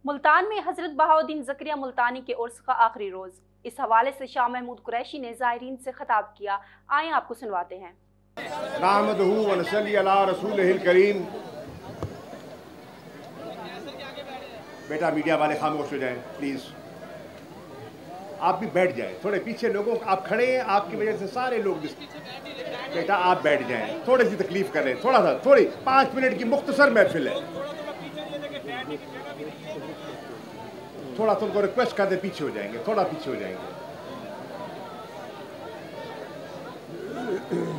मुल्तान में हजरत बहाउद्दीन ज़करिया मुल्तानी के उर्स का आखिरी रोज़। इस हवाले से शाह महमूद कुरैशी ने ज़ायरीन से खिताब किया। आएँ आपको सुनवाते हैं। नहमदुहु व नसल्ली अला रसूलिहिल करीम। बेटा मीडिया वाले खामोश हो जाएं प्लीज़। आप भी बैठ जाएं, थोड़े पीछे लोगों आप खड़े हैं, आपकी वजह से सारे लोग बेटा आप बैठ जाएं, थोड़ी सी तकलीफ कर रहे हैं, थोड़ा सा थोड़ी 5 मिनट की मुख्तसर महफिल है, थोड़ा तुमको रिक्वेस्ट कर दे पीछे हो जाएंगे, थोड़ा पीछे हो जाएंगे।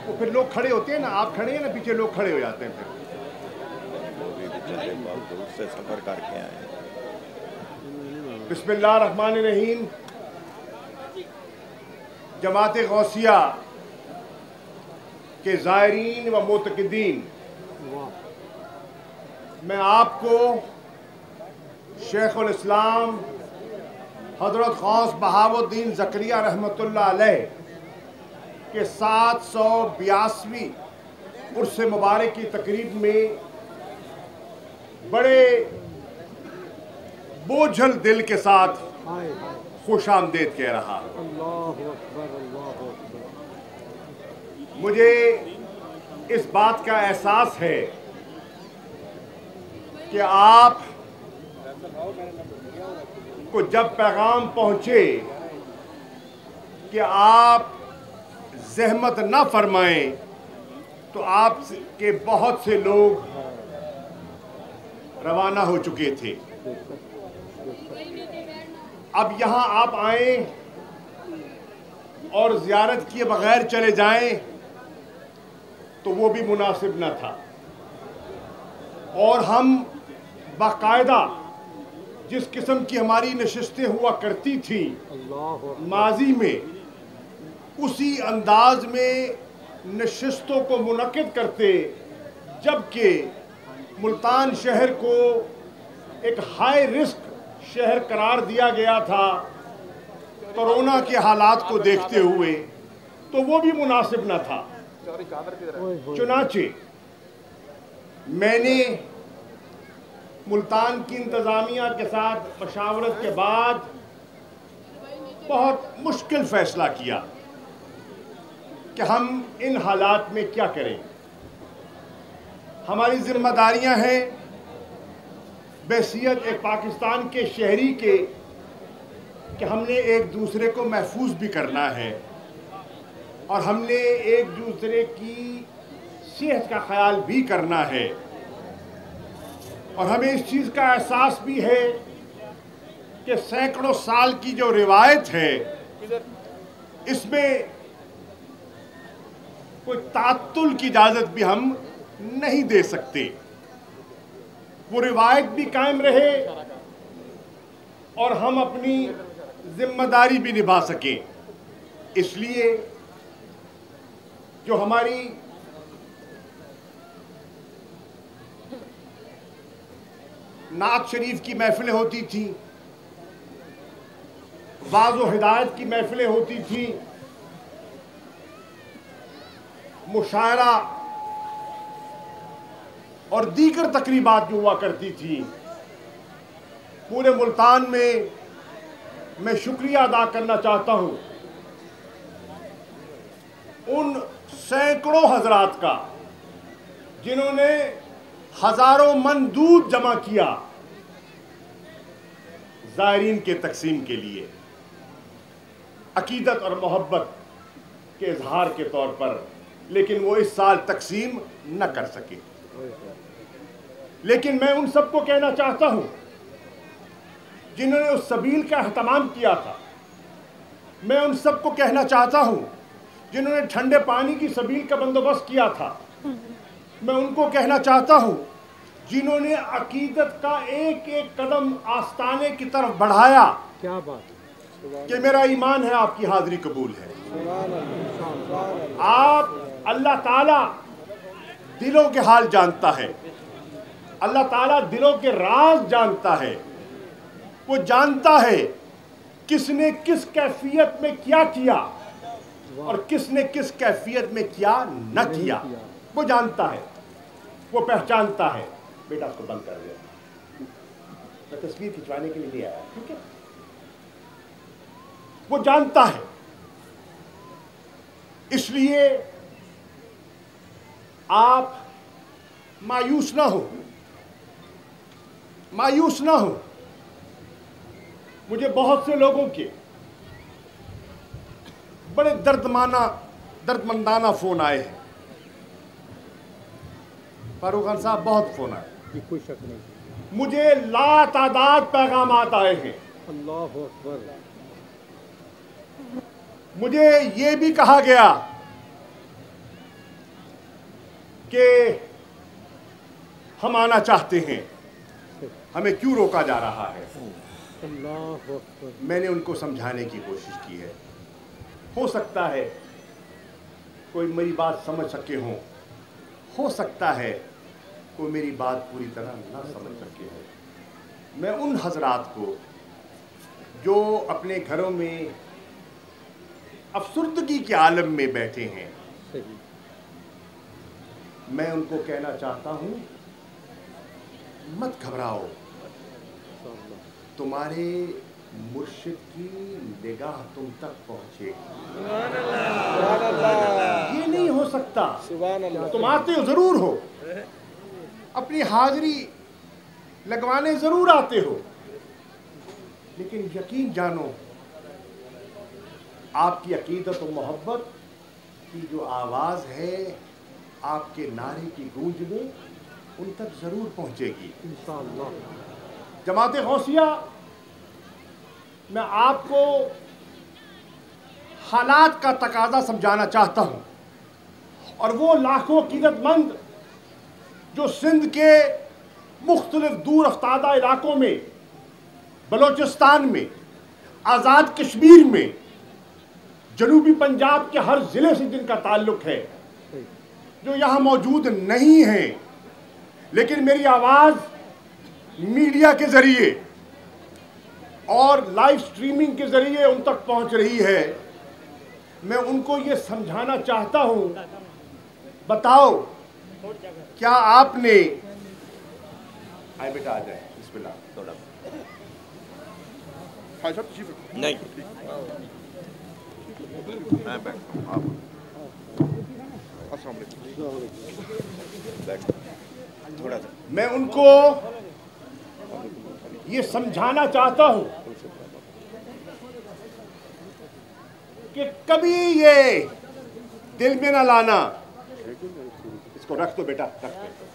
तो फिर लोग खड़े होते हैं ना, आप खड़े हैं ना, पीछे लोग खड़े हो जाते हैं। फिर सफर करके आए। बिस्मिल्लाहिर्रहमानिर्रहीम। जमात गौसिया के ज़ायरीन व मुतक़िदीन, मैं आपको शेखुल इस्लाम हज़रत ग़ौस बहाउद्दीन ज़करिया रहमतुल्लाह अलैह के 782वीं उर्स मुबारक की तकरीब में बड़े बोझल दिल के साथ खुश आमदीद कह रहा। मुझे इस बात का एहसास है कि आप को जब पैगाम पहुंचे कि आप ज़हमत ना फरमाएं, तो आप के बहुत से लोग रवाना हो चुके थे। अब यहाँ आप आए और ज़ियारत किए बगैर चले जाएं तो वो भी मुनासिब न था। और हम बाकायदा जिस किस्म की हमारी नशिस्तें हुआ करती थी माजी में, उसी अंदाज में नशिस्तों को मुनक़िद करते, जबकि मुल्तान शहर को एक हाई रिस्क शहर करार दिया गया था कोरोना के हालात को देखते हुए, तो वो भी मुनासिब न था। चुनाचे मैंने मुल्तान की इंतज़ामिया के साथ मशावरत के बाद बहुत मुश्किल फ़ैसला किया कि हम इन हालात में क्या करें। हमारी ज़िम्मेदारियां हैं बहैसियत एक पाकिस्तान के शहरी के कि हमने एक दूसरे को महफूज भी करना है और हमने एक दूसरे की सेहत का ख्याल भी करना है। और हमें इस चीज़ का एहसास भी है कि सैकड़ों साल की जो रिवायत है, इसमें कोई तात्तुल की इजाज़त भी हम नहीं दे सकते। वो रिवायत भी कायम रहे और हम अपनी जिम्मेदारी भी निभा सकें। इसलिए जो हमारी नात शरीफ की महफिलें होती थी, वाज़ व हिदायत की महफिलें होती थी, मुशायरा और दीगर तकरीबात जो हुआ करती थी, पूरे मुल्तान में मैं शुक्रिया अदा करना चाहता हूं उन सैकड़ों हजरात का जिन्होंने हजारों मन दूध जमा किया ज़ायरीन के तकसीम के लिए, अकीदत और मोहब्बत के इजहार के तौर पर। लेकिन वो इस साल तकसीम न कर सके। लेकिन मैं उन सबको कहना चाहता हूं जिन्होंने उस सबील का अहतमाम किया था। मैं उन सबको कहना चाहता हूं जिन्होंने ठंडे पानी की सबील का बंदोबस्त किया था। मैं उनको कहना चाहता हूं जिन्होंने अकीदत का एक एक कदम आस्ताने की तरफ बढ़ाया। क्या बात कि मेरा ईमान है आपकी हाजिरी कबूल है। आप अल्लाह ताला दिलों के हाल जानता है, अल्लाह ताला दिलों के राज जानता है। वो जानता है किसने किस कैफियत में क्या किया और किसने किस कैफियत में क्या न किया। वो जानता है, वो पहचानता है। बेटा उसको बंद कर दिया। میں تصویر کھنچوانے کے لیے لے آیا. ٹھیک ہے, وہ جانتا ہے. اس لیے آپ مایوس نہ ہو, مایوس نہ ہو. مجھے بہت سے لوگوں کے بڑے دردمندانہ فون آئے ہیں. فاروق خان صاحب بہت فون آئے, کوئی شک نہیں. مجھے لا تعداد پیغامات آئے ہیں. اللہ اکبر. مجھے یہ بھی کہا گیا کہ ہم آنا چاہتے ہیں, ہمیں کیوں روکا جا رہا ہے. اللہ اکبر. میں نے ان کو سمجھانے کی کوشش کی ہے. ہو سکتا ہے کوئی میری بات سمجھ سکے ہوں, ہو سکتا ہے کوئی میری بات پوری طرح نہ سمجھ سکے ہوں. میں ان حضرات کو جو اپنے گھروں میں افسردگی کے عالم میں بیٹھے ہیں, میں ان کو کہنا چاہتا ہوں مت گھبراؤ, تمہارے مرشد کی نگاہ تم تک پہنچے. یہ نہیں ہو سکتا. تم آتے ضرور ہو, اپنی حاضری لگوانے ضرور آتے ہو, لیکن یقین جانو آپ کی عقیدت و محبت کی جو آواز ہے آپ کے نعرے کی گونج میں ان تک ضرور پہنچے گی انشاءاللہ. جماعت غوثیہ, میں آپ کو حالات کا تقاضا سمجھانا چاہتا ہوں, اور وہ لاکھوں عقیدت مند جو سندھ کے مختلف دور افتادہ علاقوں میں, بلوچستان میں, آزاد کشمیر میں, جنوبی پنجاب کے ہر ضلع سے جن کا تعلق ہے, جو یہاں موجود نہیں ہیں لیکن میری آواز میڈیا کے ذریعے اور لائیو سٹریمنگ کے ذریعے ان تک پہنچ رہی ہے, میں ان کو یہ سمجھانا چاہتا ہوں, بتاؤ کیا آپ نے, آئے بیٹا آ جائیں, بسم اللہ. تھوڑا نہیں میں بیٹھتا ہوں, السلام علیکم. تھوڑا سا میں ان کو یہ سمجھانا چاہتا ہوں کہ کبھی یہ دل میں نہ لانا. اس کو رکھ دو بیٹا, رکھ دو,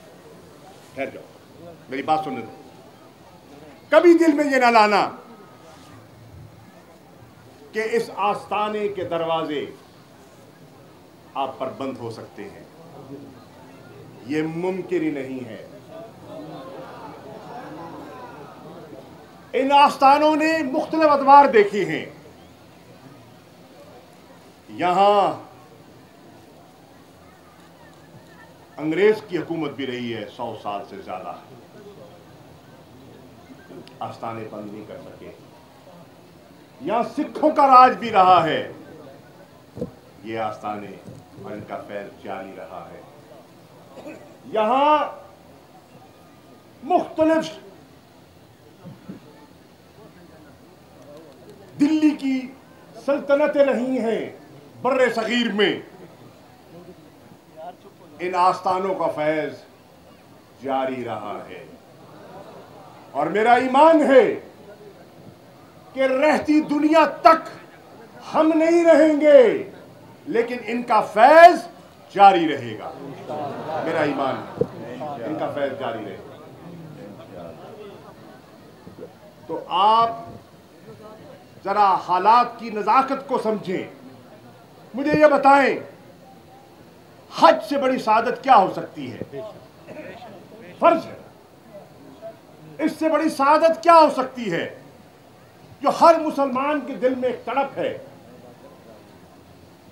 ٹھہر جاؤ, میری بات سننے دو. کبھی دل میں یہ نہ لانا کہ اس آستانے کے دروازے آپ پر بند ہو سکتے ہیں. یہ ممکن ہی نہیں ہے. ان آستانوں نے مختلف ادوار دیکھی ہیں. یہاں انگریز کی حکومت بھی رہی ہے 100 سال سے زیادہ, آستانے بند نہیں کر سکے. یہاں سکھوں کا راج بھی رہا ہے, یہ آستانے اور ان کا فیض جاری رہا ہے. یہاں مختلف دلی کی سلطنتیں رہی ہیں بر صغیر میں, ان آستانوں کا فیض جاری رہا ہے. اور میرا ایمان ہے کہ رہتی دنیا تک ہم نہیں رہیں گے لیکن ان کا فیض جاری رہے گا. میرا ایمان ہے ان کا فیض جاری رہے گا. تو آپ ذرا حالات کی نزاکت کو سمجھیں. مجھے یہ بتائیں, حج سے بڑی سعادت کیا ہو سکتی ہے؟ فرض ہے. اس سے بڑی سعادت کیا ہو سکتی ہے جو ہر مسلمان کے دل میں ایک تڑپ ہے,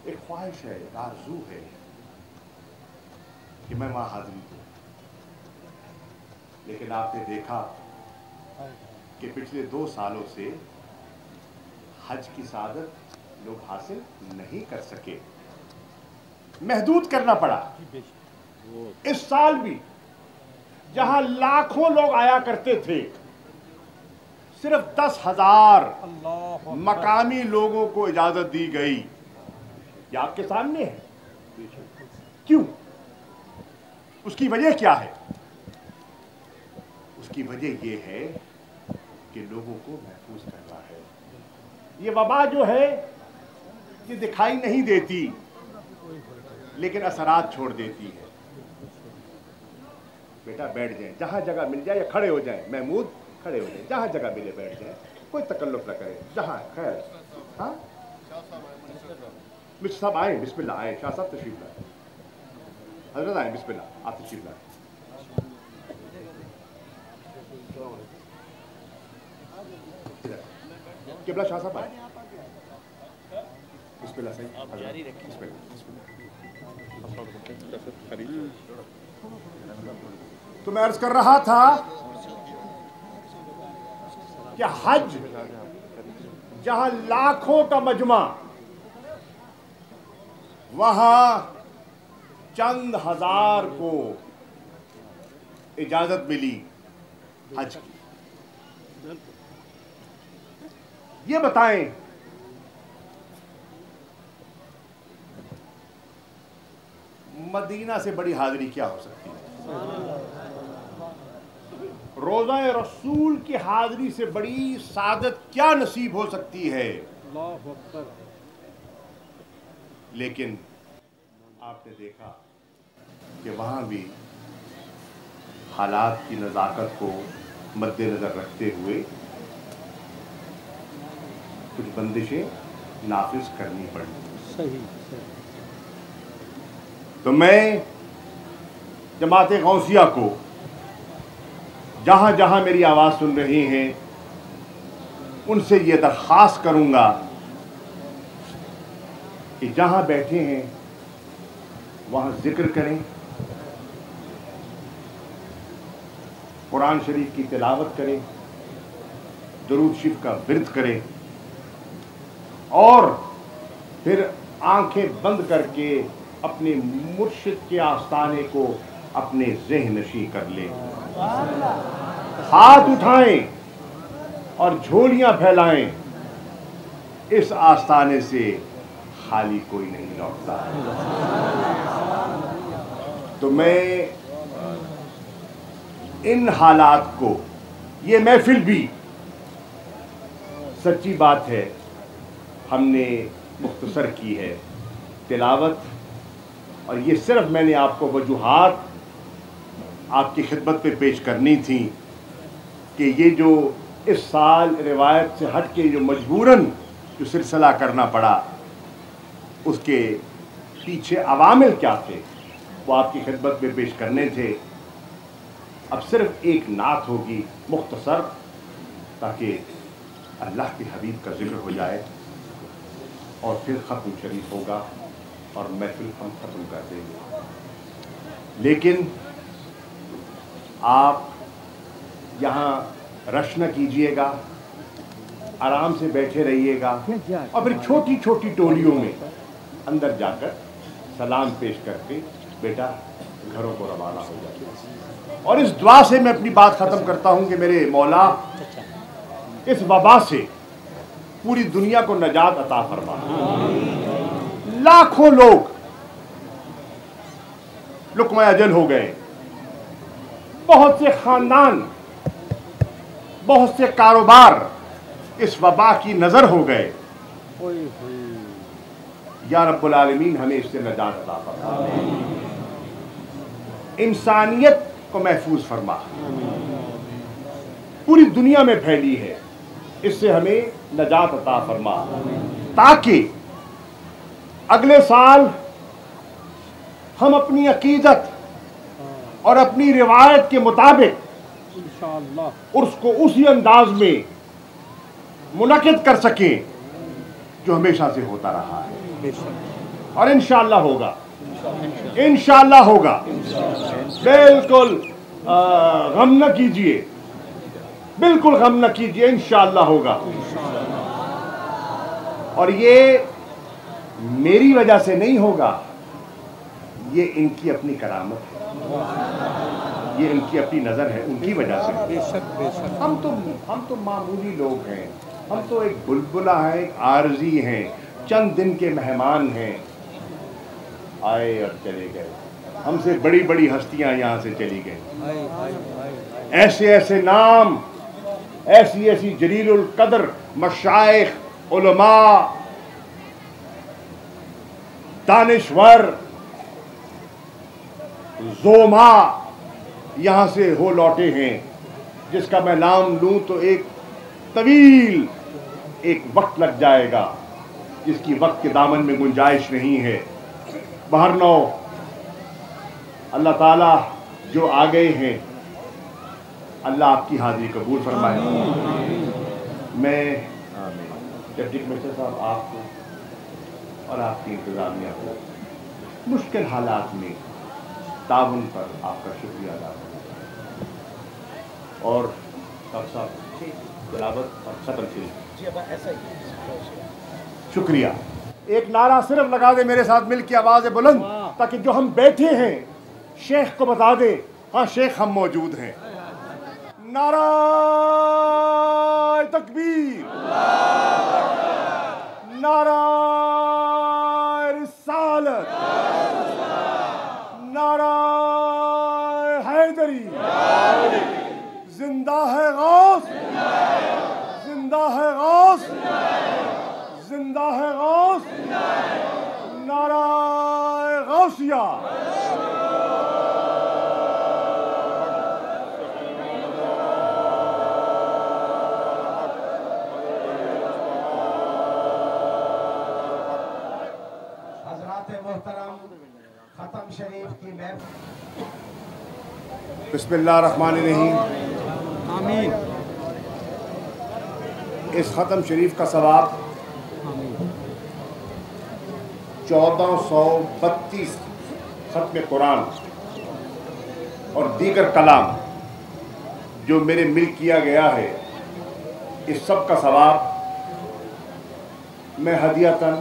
ایک خواہش ہے, ایک آرزو ہے کہ میں وہاں حاضری دوں. لیکن آپ نے دیکھا کہ پچھلے 2 سالوں سے حج کی سعادت لوگ حاصل نہیں کر سکے, محدود کرنا پڑا. اس سال بھی جہاں لاکھوں لوگ آیا کرتے تھے सिर्फ 10,000 मकामी लोगों को इजाजत दी गई। ये आपके सामने है। क्यों? उसकी वजह क्या है? उसकी वजह ये है कि लोगों को महफूज करना है। ये वबा जो है ये दिखाई नहीं देती लेकिन असरात छोड़ देती है। बेटा बैठ जाए, जहां जगह मिल जाए, या खड़े हो जाए। महमूद खड़े हो जाए, जहां जगह मिले बैठ जाए, कोई तकल्लुफ न करे, जहां खैर। हाँ मिस्टर साहब आए, बिस्मिल्लाह आए। शाह साहब तशरीफ लाए, हजरत आए, बिस्मिल्लाह आप तशरीफ लाए। किबला शाह साहब आए, बिस्मिल्लाह सही, तो मैं अर्ज कर रहा था कि हज जहां लाखों का मजमा, वहां चंद हजार को इजाजत मिली हज की। ये बताएं मदीना से बड़ी हाजिरी क्या हो सकती है? रोज़ा रसूल की हाजिरी से बड़ी सादत क्या नसीब हो सकती है? लेकिन आपने देखा कि वहां भी हालात की नज़ाकत को मद्देनजर रखते हुए कुछ बंदिशें नाफिज करनी पड़ी। सही। तो मैं जमात गौसिया को जहां जहां मेरी आवाज़ सुन रहे हैं उनसे ये दरख्वास्त करूंगा कि जहां बैठे हैं वहां जिक्र करें, कुरान शरीफ की तिलावत करें, दरूद शरीफ का विर्द करें और फिर आंखें बंद करके अपने मुर्शिद के आस्ताने को अपने ज़हन नशी कर ले। हाथ उठाएं और झोलियां फैलाएं। इस आस्ताने से खाली कोई नहीं लौटता। तो मैं इन हालात को, ये महफिल भी सच्ची बात है हमने मुख्तसर की है तिलावत, और ये सिर्फ मैंने आपको वजूहात आपकी खिदमत पे पेश करनी थी कि ये जो इस साल रिवायत से हट के जो मजबूरन जो सिलसिला करना पड़ा उसके पीछे अवामिल क्या थे वो आपकी खिदमत में पेश करने थे। अब सिर्फ एक नात होगी मुख्तसर, ताकि अल्लाह के हबीब का जिक्र हो जाए और फिर ख़त्म शरीफ होगा और महफिल हम ख़त्म कर देंगे। लेकिन आप यहाँ रश न कीजिएगा, आराम से बैठे रहिएगा और फिर छोटी छोटी टोलियों में अंदर जाकर सलाम पेश करके बेटा घरों को रवाना हो जाए। और इस दुआ से मैं अपनी बात ख़त्म करता हूँ कि मेरे मौला इस वबा से पूरी दुनिया को नजात अता फरमा। लाखों लोग लुक़मा अजल हो गए, बहुत से खानदान, बहुत से कारोबार इस वबा की नजर हो गए। या रब्बुल आलमीन हमें इससे नजात अता फरमा, इंसानियत को महफूज फरमा। पूरी दुनिया में फैली है, इससे हमें नजात अता फरमा ताकि अगले साल हम अपनी अकीदत और अपनी रिवायत के मुताबिक उर्स को उसी अंदाज में मुनक़िद कर सकें जो हमेशा से होता रहा है। और इंशाअल्लाह होगा, इंशाअल्लाह होगा। बिल्कुल गम न कीजिए, बिल्कुल गम न कीजिए, इंशाअल्लाह होगा। और ये मेरी वजह से नहीं होगा, ये इनकी अपनी करामत है, یہ ان کی اپنی نظر ہے، ان کی وجہ سے۔ بے شک بے شک۔ ہم تو معمولی لوگ ہیں، ہم تو ایک بلبلہ ہیں، ایک عارضی ہیں، چند دن کے مہمان ہیں، آئے اور چلے گئے۔ ہم سے بڑی بڑی ہستیاں یہاں سے چلی گئیں، ایسے ایسے نام، ایسی ایسی جلیل القدر مشائخ، علماء، دانشور، زوما یہاں سے ہو لوٹے ہیں، جس کا میں نام لوں تو ایک طویل ایک وقت لگ جائے گا، جس کی وقت کے دامن میں گنجائش نہیں ہے۔ بہرنو اللہ تعالیٰ جو آ گئے ہیں، اللہ آپ کی حاضری قبول فرمائے۔ میں ڈپٹی کمشنر صاحب آپ کو اور آپ کی انتظامیہ کو مشکل حالات میں تعاون پر آپ کا شکریہ ادا کرتا ہوں، اور ڈاکٹر صاحب تلاوت اور ختم سے شکریہ۔ ایک نعرہ صرف لگا دے میرے ساتھ مل کے، آواز بلند، تاکہ جو ہم بیٹھے ہیں شیخ کو بتا دے ہاں شیخ ہم موجود ہیں۔ نعرہ تکبیر، نعرہ رسالت، نعرہ حیدری، زندہ ہے غوث، زندہ ہے غوث، زندہ ہے غوث، نعرہ غوثیہ۔ حضرات محترم، ختم شریف کی محفل۔ بسم اللہ الرحمن الرحیم۔ آمین اس ختم شریف کا ثواب 1432 ختم قرآن اور دیگر کلام جو میرے مل کیا گیا ہے، اس سب کا ثواب میں ہدیۃً،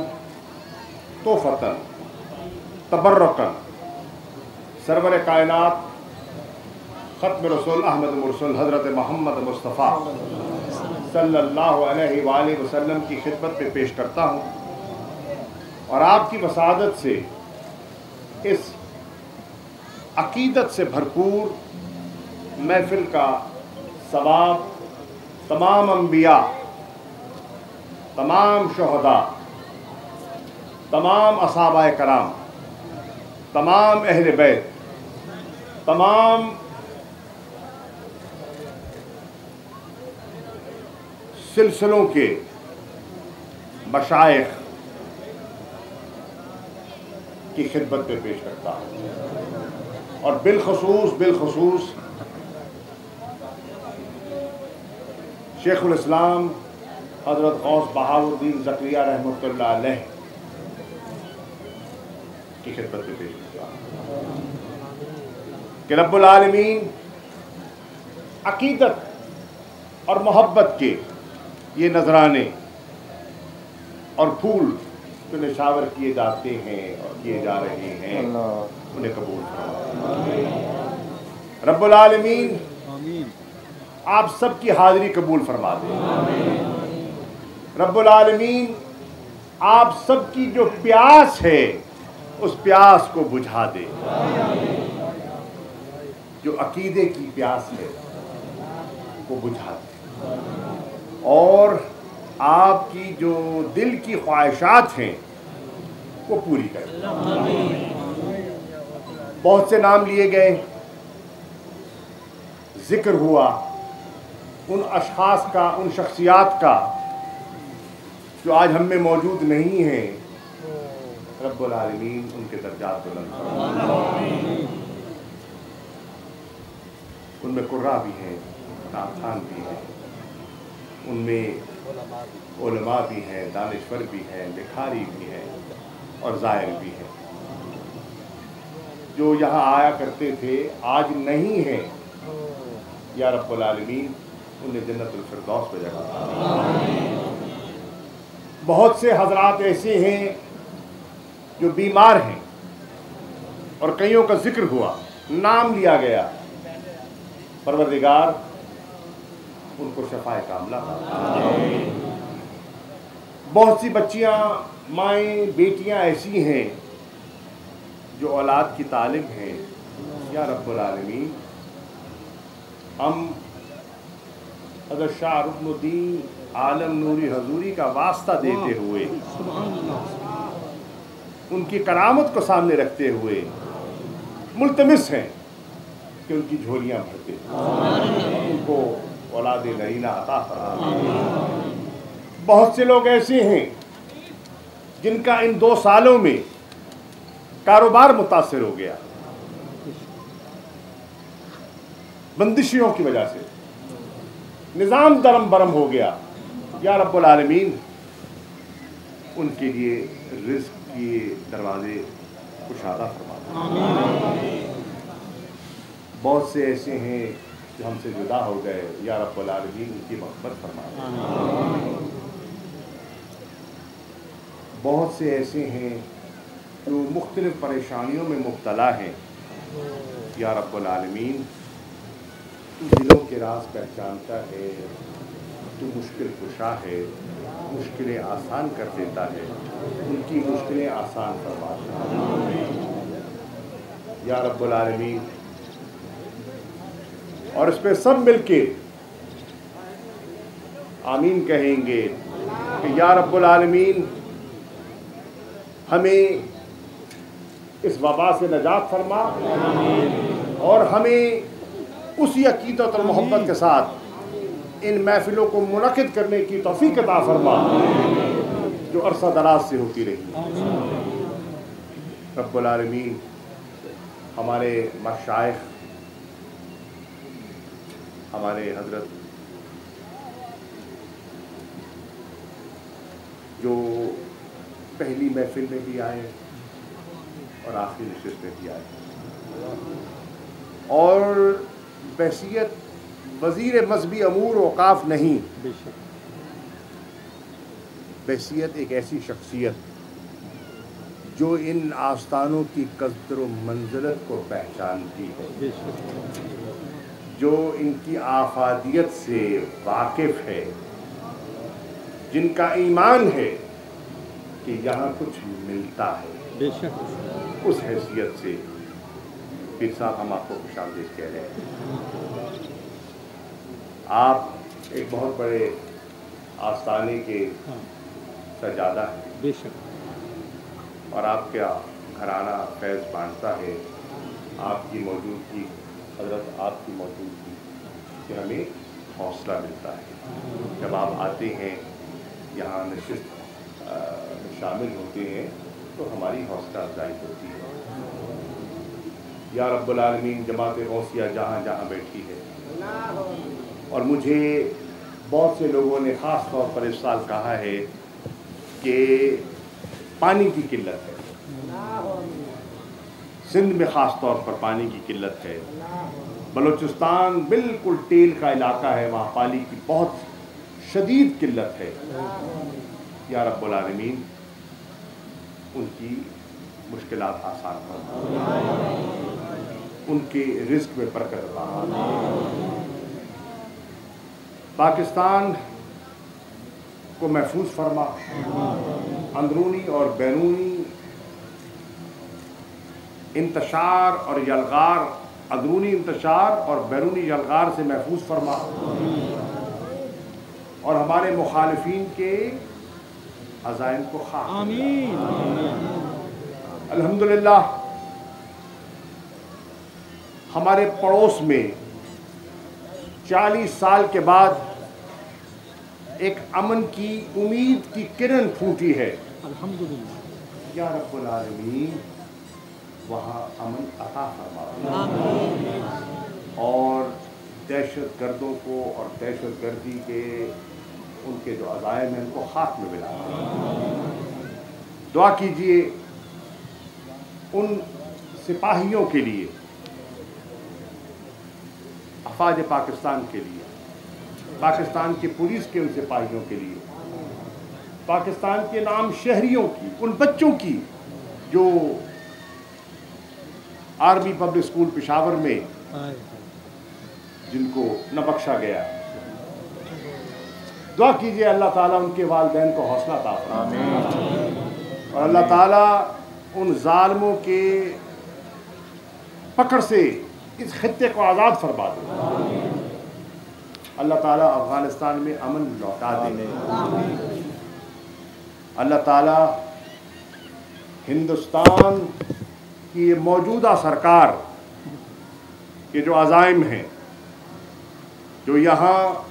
تحفۃً، تبرکاً سرور کائنات ختم رسول احمد مرسل حضرت محمد مصطفیٰ صلی اللہ علیہ وآلہ وسلم کی خدمت میں پیش کرتا ہوں، اور آپ کی وسعادت سے اس عقیدت سے بھرپور محفل کا ثواب تمام انبیاء، تمام شہداء، تمام اصحابہ کرام، تمام اہل بیت، تمام سلسلوں کے مشائخ کی خدمت پہ پیش کرتا ہوں، اور بالخصوص شیخ الاسلام حضرت غوث بہاؤالدین زکریا رحمۃ اللہ علیہ کی خدمت پہ پیش کرتا ہوں کہ رب العالمین عقیدت اور محبت کے یہ نذرانے اور پھول جو نشاور کیے جاتے ہیں اور کیے جا رہے ہیں، انہیں قبول فرمائے۔ رب العالمین آپ سب کی حاضری قبول فرما دے۔ رب العالمین آپ سب کی جو پیاس ہے اس پیاس کو بجھا دے، جو عقیدے کی پیاس ہے وہ بجھا دے، اور آپ کی جو دل کی خواہشات ہیں وہ پوری کرے۔ بہت سے نام لیے گئے، ذکر ہوا ان اشخاص کا، ان شخصیات کا جو آج ہم میں موجود نہیں ہیں، رب العالمین ان کے درجات بلند فرمائے۔ ان میں قرہ بھی ہیں، نعتخوان بھی ہیں، ان میں علماء بھی ہیں، دانشور بھی ہیں، لکھاری بھی ہیں اور زائر بھی ہیں، جو یہاں آیا کرتے تھے آج نہیں ہیں۔ یا رب العالمین انہیں جنت الفردوس میں جگہ دے۔ بہت سے حضرات ایسے ہیں جو بیمار ہیں، اور کئیوں کا ذکر ہوا، نام لیا گیا، परवरदिगार उनको शफाए कामला अता। बहुत सी बच्चियाँ, माएँ, बेटियाँ ऐसी हैं जो औलाद की तालिब हैं। या रब्बुल आलमीन, हम हज़रत शाह रुकनुद्दीन आलम नूरी हजूरी का वास्ता देते हुए, उनकी करामत को सामने रखते हुए मुल्तमिस हैं कि उनकी झोलियाँ भरते, उनको औलाद नरीना अता फरमाए। बहुत से लोग ऐसे हैं जिनका इन 2 सालों में कारोबार मुतासिर हो गया, बंदिशों की वजह से निज़ाम दरम बरम हो गया। या रब्बुल आलमीन, उनके लिए रिज़्क़ के दरवाजे कुशादा फरमा। बहुत से ऐसे हैं जो हमसे जुदा हो गए। या रब्बुल आलमीन, उनकी मग़फ़िरत फरमा। बहुत से ऐसे हैं जो मुख्तलिफ़ परेशानियों में मुब्तला हैं। या रब्बुल आलमीन, तू दिलों के राज पहचानता है, तू मुश्किल कुशा है, मुश्किलें आसान कर देता है, उनकी मुश्किलें आसान करवाता है। या रब्बुल आलमीन, और इस पे सब मिलके आमीन कहेंगे कि या रब्बुल आलमीन, हमें इस वबा से नजात फरमा और हमें उसी अकीदत और मोहब्बत के साथ इन महफिलों को मुनक़िद करने की तौफ़ीक़ अता फरमा जो अरसा दराज से होती रही। रब्बुल आलमीन, हमारे मशाइख़, हमारे हज़रत जो पहली महफिल में भी आए और आखिरी नशिस्त में भी आए, और बहसीयत वज़ीर मज़हबी अमूर औक़ाफ़ नहीं, बहसीयत एक ऐसी शख्सियत जो इन आस्थानों की क़द्र व मंज़िलत को पहचानती है, जो इनकी आफादियत से वाकिफ़ है, जिनका ईमान है कि यहाँ कुछ मिलता है। बेशक उस हैसियत से पीर साहब, हम आपको खुशामदीद कह रहे हैं। आप एक बहुत बड़े आस्थाने के सजादा हैं। बेशक। और आपका घराना फैज़ बांटता है। आपकी मौजूदगी, हज़रत आपकी मौजूदगी से हमें हौसला मिलता है। जब आप आते हैं, यहाँ नशिस्त शामिल होते हैं, तो हमारी हौसला अफजाई होती है। या रब्बुल आलमीन, जमात गौसिया जहाँ जहाँ बैठी है, और मुझे बहुत से लोगों ने ख़ास तौर पर इस साल कहा है कि पानी की किल्लत है, सिंध में ख़ास तौर पर पानी की किल्लत है। बलूचिस्तान बिल्कुल टेल का इलाका है, वहाँ पानी की बहुत शदीद किल्लत है। या रब्बुल आलमीन, उनकी मुश्किलात आसान फरमा, उनके रिज़्क़ में बरकत अता फरमा। पाकिस्तान को महफूज फरमा, अंदरूनी और बैरूनी इंतशार और यलगार, अंदरूनी इंतशार और बैरूनी यलगार से महफूज फरमा, और हमारे मुखालिफिन के अज़ाइम को खाक आमीन। अल्हम्दुलिल्लाह, हमारे पड़ोस में 40 साल के बाद एक अमन की उम्मीद की किरण फूटी है। अल्हम्दुलिल्लाह। या रब्बुल आलमीन, वहाँ अमन अता फरमा और दहशत गर्दों को और दहशत गर्दी के उनके जो अज़ाइम हैं उनको खाक में मिला। दुआ कीजिए उन सिपाहियों के लिए, अफ़वाज पाकिस्तान के लिए, पाकिस्तान की पुलिस के उन सिपाहियों के लिए, पाकिस्तान के नाम शहरियों की, उन बच्चों की जो आर्मी पब्लिक स्कूल पेशावर में जिनको न बख्शा गया। दुआ कीजिए अल्लाह ताला उनके वालिदैन को हौसला अता फरमाए और अल्लाह ताला उन जालिमों के पकड़ से इस खित्ते को आज़ाद फरमा दे। अल्लाह ताला अफ़गानिस्तान में अमन लौटा दे। अल्लाह ताला हिंदुस्तान की मौजूदा सरकार के जो अज़ाइम हैं, जो यहाँ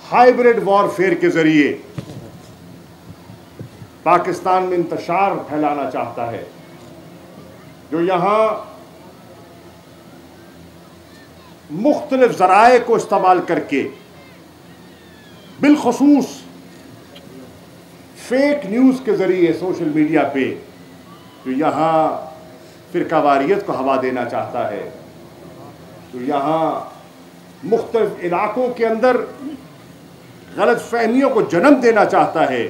हाइब्रिड वॉरफेयर के ज़रिए पाकिस्तान में इंतशार फैलाना चाहता है, जो यहाँ मुख्तलिफ ज़राए को इस्तेमाल करके बिलखुसूस फेक न्यूज़ के ज़रिए सोशल मीडिया पे जो यहाँ फ़िरकावारियत को हवा देना चाहता है, जो यहाँ मुख्तलिफ इलाक़ों के अंदर गलत फहमियों को जन्म देना चाहता है,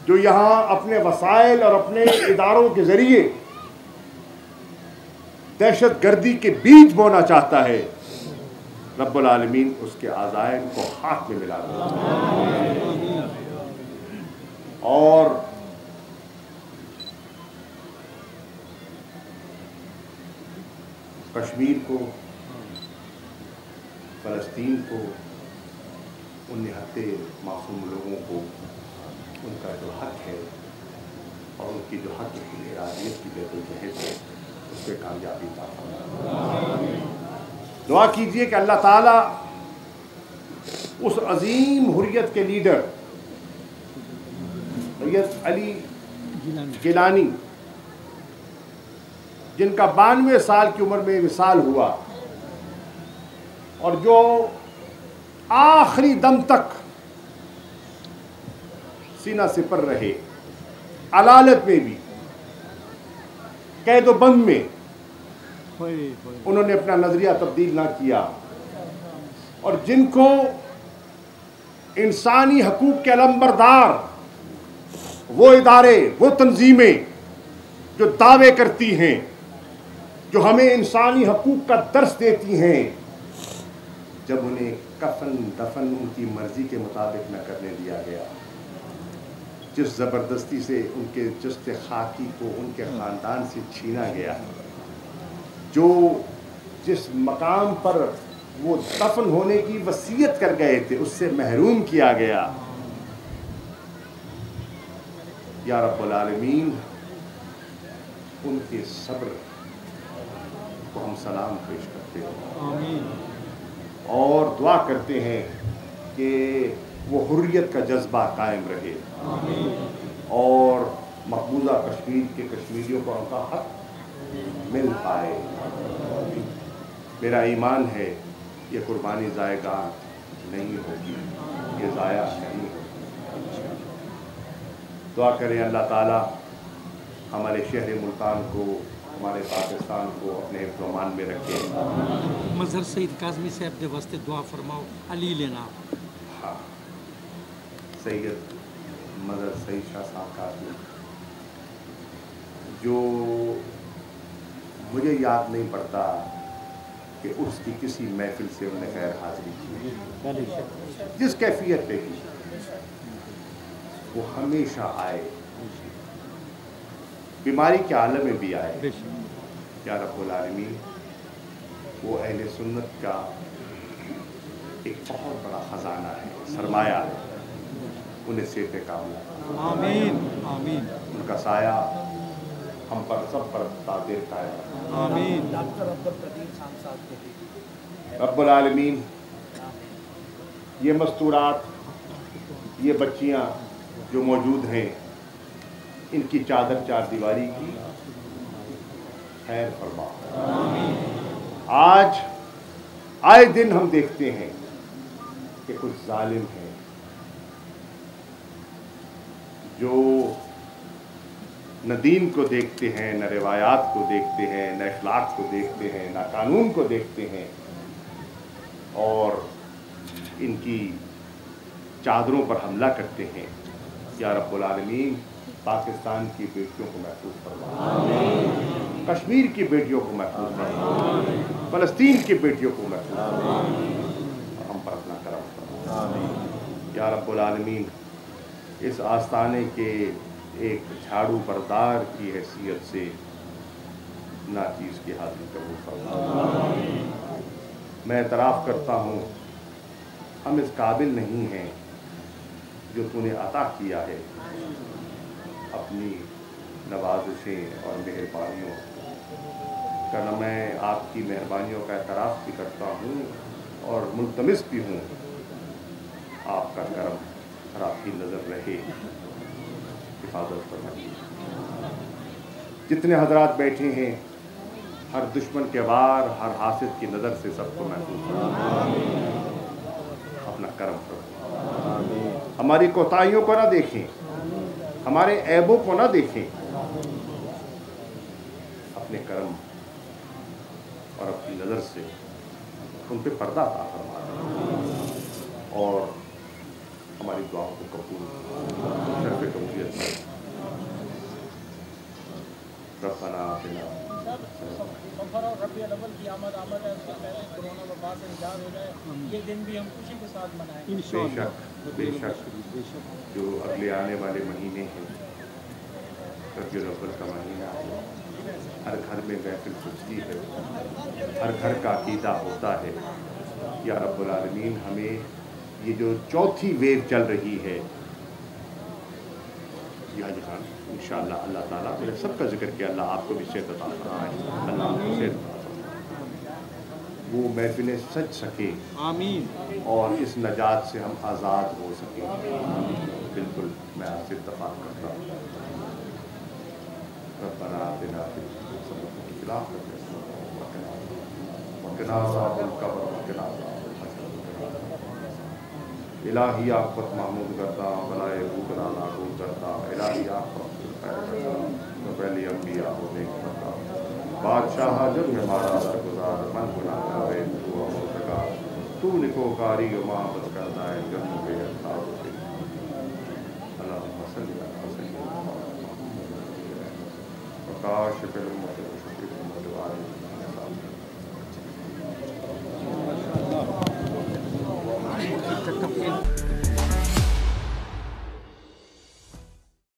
जो यहाँ अपने वसाइल और अपने इदारों के ज़रिए दहशत गर्दी के बीज बोना चाहता है, रब्बुल आलमीन उसके अज़ाइम को हाथ में मिला दे और कश्मीर को, फ़लस्तीन को, उन निहत्ते मासूम लोगों को उनका जो हक है और उनकी जो हक की इरादियत की जद्दोजहद है उस पर कामयाबी अता फरमाए। दुआ कीजिए कि अल्लाह ताला उस अजीम हुर्रियत के लीडर सैयद अली गिलानी, जिनका 92 साल की उम्र में विसाल हुआ और जो आखिरी दम तक सीना सिपर रहे, अलालत में भी, कैद बंद में उन्होंने अपना नजरिया तब्दील ना किया और जिनको इंसानी हकूक के अलंबरदार वो इदारे, वो तंजीमें जो दावे करती हैं, जो हमें इंसानी हकूक का दर्स देती हैं, जब उन्हें कफन दफन उनकी मर्जी के मुताबिक न करने दिया गया, जिस ज़बरदस्ती से उनके जस्ते खाकी को उनके ख़ानदान से छीना गया, जो जिस मकाम पर वो दफन होने की वसीयत कर गए थे उससे महरूम किया गया, या रब्बुल आलमीन उनके सब्र को हम सलाम पेश करते हैं और दुआ करते हैं कि वो हुर्रियत का जज्बा कायम रहे और मकबूजा कश्मीर के कश्मीरियों को उनका हक मिल पाए। मेरा ईमान है ये कुर्बानी ज़ायगा नहीं होगी, ये ज़ाया नहीं होगी। दुआ करें अल्लाह ताला हमारे शहर मुल्तान को, हमारे पाकिस्तान को अपने हिफ्ज़-ओ-अमान में रखे। मज़हर सईद काज़मी साहब के वास्ते दुआ फरमाओ, अली लेना। हाँ, सैयद मज़हर सईद शाह साहब काज़मी, जो मुझे याद नहीं पड़ता कि उसकी किसी महफिल से उन्होंने गैर हाज़िरी की, जिस कैफियत पे की वो हमेशा आए, बीमारी के आलम में भी आए। या रब्बुल आलमीन वो अहले सुन्नत का एक बहुत बड़ा ख़जाना है, सरमाया है, उन्हें सेठ कामला आमीन आमीन। उनका साया हम पर सब पर तादेर कायम आमीन। रब्बुल आलमीन ये मस्तूरात, ये बच्चियाँ जो मौजूद हैं, इनकी चादर चार दीवारी की खैर फरमा। आज आए दिन हम देखते हैं कि कुछ जालिम हैं जो न दीन को देखते हैं, न रिवायात को देखते हैं, न अखलाक को देखते हैं, न कानून को देखते हैं और इनकी चादरों पर हमला करते हैं। या रब्बुल आलमीन पाकिस्तान की बेटियों को महफूज फरमा। कश्मीर की बेटियों को महफूज फरमा, फ़लस्तीन की बेटियों को महफूज फरमा, हम पर अपना करम फरमा। या रब्बुल आलमीन, इस आस्ताने के एक झाड़ू बरदार की हैसियत से नाचीज़ की हाजिरी कबूल फरमा। मैं एतराफ़ करता हूँ हम इस काबिल नहीं हैं जो तूने अता किया है अपनी नवाज़िशें और मेहरबानियों का। मैं आपकी मेहरबानियों का एतराफ़ भी करता हूँ और मुल्तमिस भी हूँ आपका करम और आपकी नज़र रहे, हिफाजत फरमाइए। जितने हजरात बैठे हैं, हर दुश्मन के वार, हर हासिद की नज़र से सबको महफूज फरमाइए, अपना करम फरमाइए। हमारी कोताहियों को ना देखें, हमारे ऐबों को ना देखें, अपने करम और अपनी नज़र से उन पे पर्दा अता फरमा और हमारी दुआओं को कबूल शर्फ़ कबूलियत में रब्बना आतिना। सफ़र और रबी अव्वल की आमद है, उससे पहले कोरोना वबा से निजात हो जाए, ये दिन भी हम खुशी के साथ मनाएं। बेशक जो अगले आने वाले महीने हैं, रबी अव्वल का महीना है, हर घर में महफिल खुजती है, हर घर का अकीदा होता है। या रब्बुल आलमीन, हमें ये जो चौथी वेव चल रही है, यहाँ खान इंशाअल्लाह अल्लाह ताला मेरे सबका जिक्र किया, अल्लाह आपको भी सेहत अता फरमाए, अल्लाह आपको सेहत अता फरमाए, वो महफिलें सज सके आमीन और इस नजात से हम आज़ाद हो सकें। बिल्कुल मैं आपसे इत्तफ़ाक़ करता हूँ। रब्बना आतिना फिल इलाही आफ़त महमूद करता, बलाए भूखना नाबूद करता, इलाही आफ़त पहली अम्बिया होने करता, बादशाह जब में मारा दरगुजार मन गुना करे तू हो सका, तू लिखो कारी माबत करता है जन्म पे अल्लाह मसल प्रकाश फिल्म